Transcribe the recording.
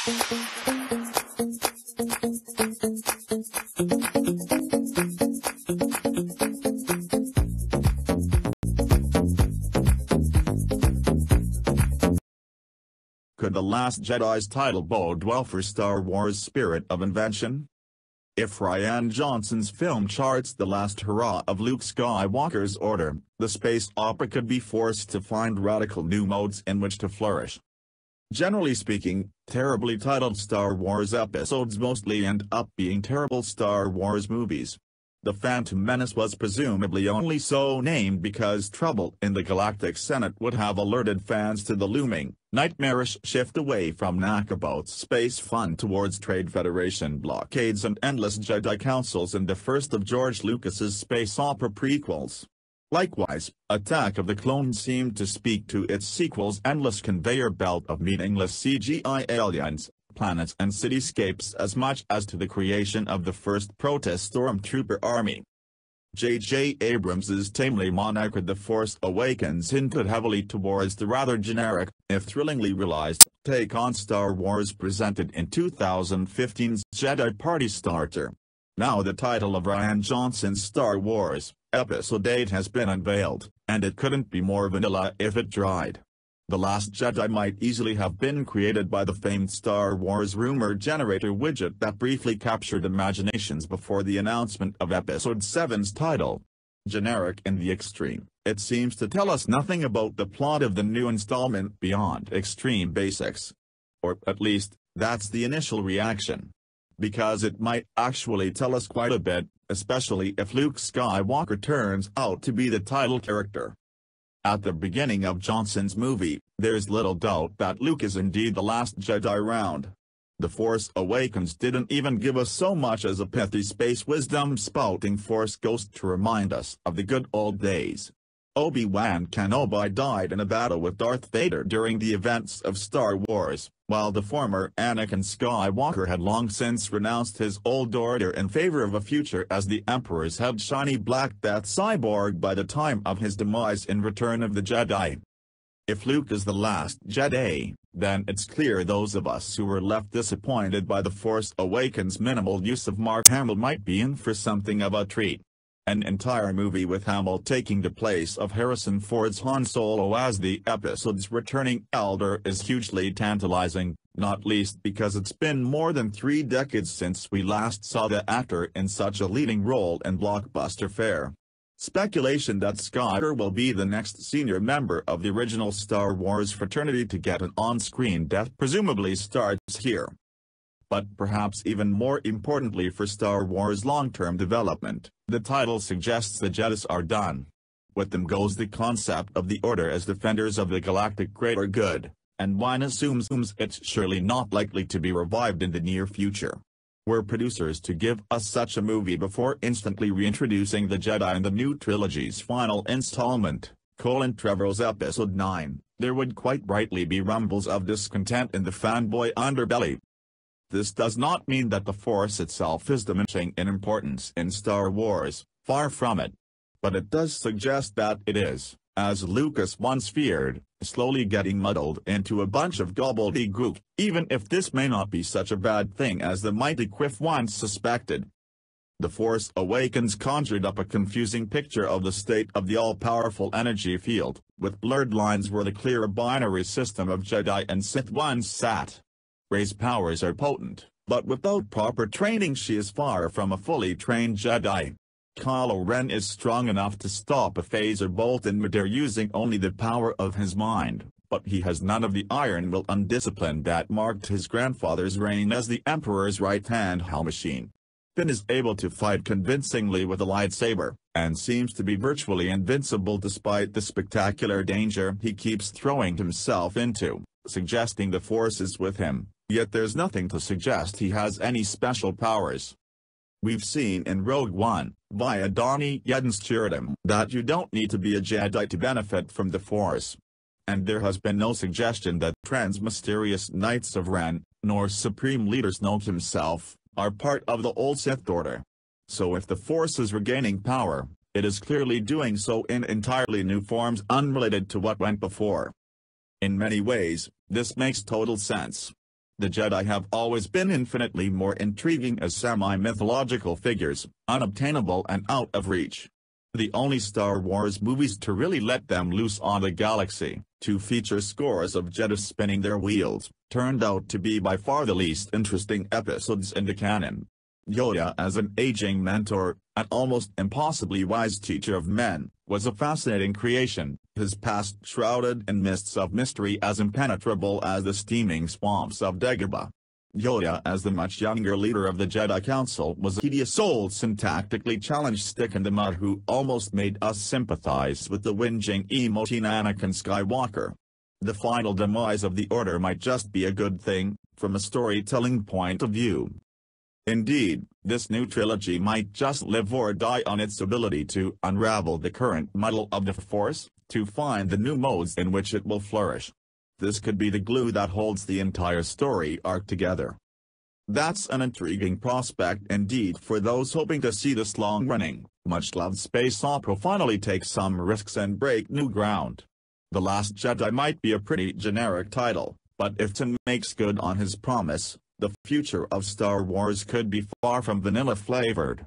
Could The Last Jedi's title bode well for Star Wars' spirit of invention? If Rian Johnson's film charts the last hurrah of Luke Skywalker's order, the space opera could be forced to find radical new modes in which to flourish. Generally speaking, terribly titled Star Wars episodes mostly end up being terrible Star Wars movies. The Phantom Menace was presumably only so named because trouble in the Galactic Senate would have alerted fans to the looming, nightmarish shift away from knockabout space fun towards Trade Federation blockades and endless Jedi councils in the first of George Lucas's space opera prequels. Likewise, Attack of the Clones seemed to speak to its sequel's endless conveyor belt of meaningless CGI aliens, planets and cityscapes as much as to the creation of the first proto-stormtrooper army. J.J. Abrams's tamely monarched The Force Awakens hinted heavily towards the rather generic, if thrillingly realized, take on Star Wars presented in 2015's Jedi Party Starter. Now the title of Rian Johnson's Star Wars, Episode 8 has been unveiled, and it couldn't be more vanilla if it tried. The Last Jedi might easily have been created by the famed Star Wars rumor generator widget that briefly captured imaginations before the announcement of Episode 7's title. Generic in the extreme, it seems to tell us nothing about the plot of the new installment beyond extreme basics. Or at least, that's the initial reaction. Because it might actually tell us quite a bit, especially if Luke Skywalker turns out to be the title character. At the beginning of Johnson's movie, there's little doubt that Luke is indeed the last Jedi round. The Force Awakens didn't even give us so much as a pithy space wisdom spouting Force ghost to remind us of the good old days. Obi-Wan Kenobi died in a battle with Darth Vader during the events of Star Wars, while the former Anakin Skywalker had long since renounced his old order in favor of a future as the Emperor's head shiny Black Death cyborg by the time of his demise in Return of the Jedi. If Luke is the last Jedi, then it's clear those of us who were left disappointed by The Force Awakens' minimal use of Mark Hamill might be in for something of a treat. An entire movie with Hamill taking the place of Harrison Ford's Han Solo as the episode's returning elder is hugely tantalizing, not least because it's been more than 3 decades since we last saw the actor in such a leading role in blockbuster fare. Speculation that Skywalker will be the next senior member of the original Star Wars fraternity to get an on-screen death presumably starts here. But perhaps even more importantly for Star Wars' long-term development, the title suggests the Jedis are done. With them goes the concept of the Order as defenders of the galactic greater good, and one assumes it's surely not likely to be revived in the near future. Were producers to give us such a movie before instantly reintroducing the Jedi in the new trilogy's final installment, Colin Trevorrow's Episode 9, there would quite rightly be rumbles of discontent in the fanboy underbelly. This does not mean that the Force itself is diminishing in importance in Star Wars, far from it. But it does suggest that it is, as Lucas once feared, slowly getting muddled into a bunch of gobbledygook, even if this may not be such a bad thing as the mighty Quiff once suspected. The Force Awakens conjured up a confusing picture of the state of the all-powerful energy field, with blurred lines where the clear binary system of Jedi and Sith once sat. Rey's powers are potent, but without proper training she is far from a fully trained Jedi. Kylo Ren is strong enough to stop a phaser bolt in midair using only the power of his mind, but he has none of the iron will and discipline that marked his grandfather's reign as the Emperor's right-hand hell machine. Finn is able to fight convincingly with a lightsaber, and seems to be virtually invincible despite the spectacular danger he keeps throwing himself into, suggesting the Force is with him. Yet there's nothing to suggest he has any special powers. We've seen in Rogue One, via Donnie Yen's Cherubim, that you don't need to be a Jedi to benefit from the Force. And there has been no suggestion that trans-mysterious Knights of Ren, nor Supreme Leader Snoke himself, are part of the old Sith Order. So if the Force is regaining power, it is clearly doing so in entirely new forms unrelated to what went before. In many ways, this makes total sense. The Jedi have always been infinitely more intriguing as semi-mythological figures, unobtainable and out of reach. The only Star Wars movies to really let them loose on the galaxy, to feature scores of Jedi spinning their wheels, turned out to be by far the least interesting episodes in the canon. Yoda as an aging mentor, an almost impossibly wise teacher of men, was a fascinating creation, his past shrouded in mists of mystery as impenetrable as the steaming swamps of Dagobah. Yoda as the much younger leader of the Jedi Council was a tedious old syntactically challenged stick-in-the-mud who almost made us sympathize with the whinging emo teen Anakin Skywalker. The final demise of the Order might just be a good thing, from a storytelling point of view. Indeed, this new trilogy might just live or die on its ability to unravel the current muddle of the Force, to find the new modes in which it will flourish. This could be the glue that holds the entire story arc together. That's an intriguing prospect indeed for those hoping to see this long-running, much-loved space opera finally take some risks and break new ground. The Last Jedi might be a pretty generic title, but if Tim makes good on his promise, the future of Star Wars could be far from vanilla-flavored.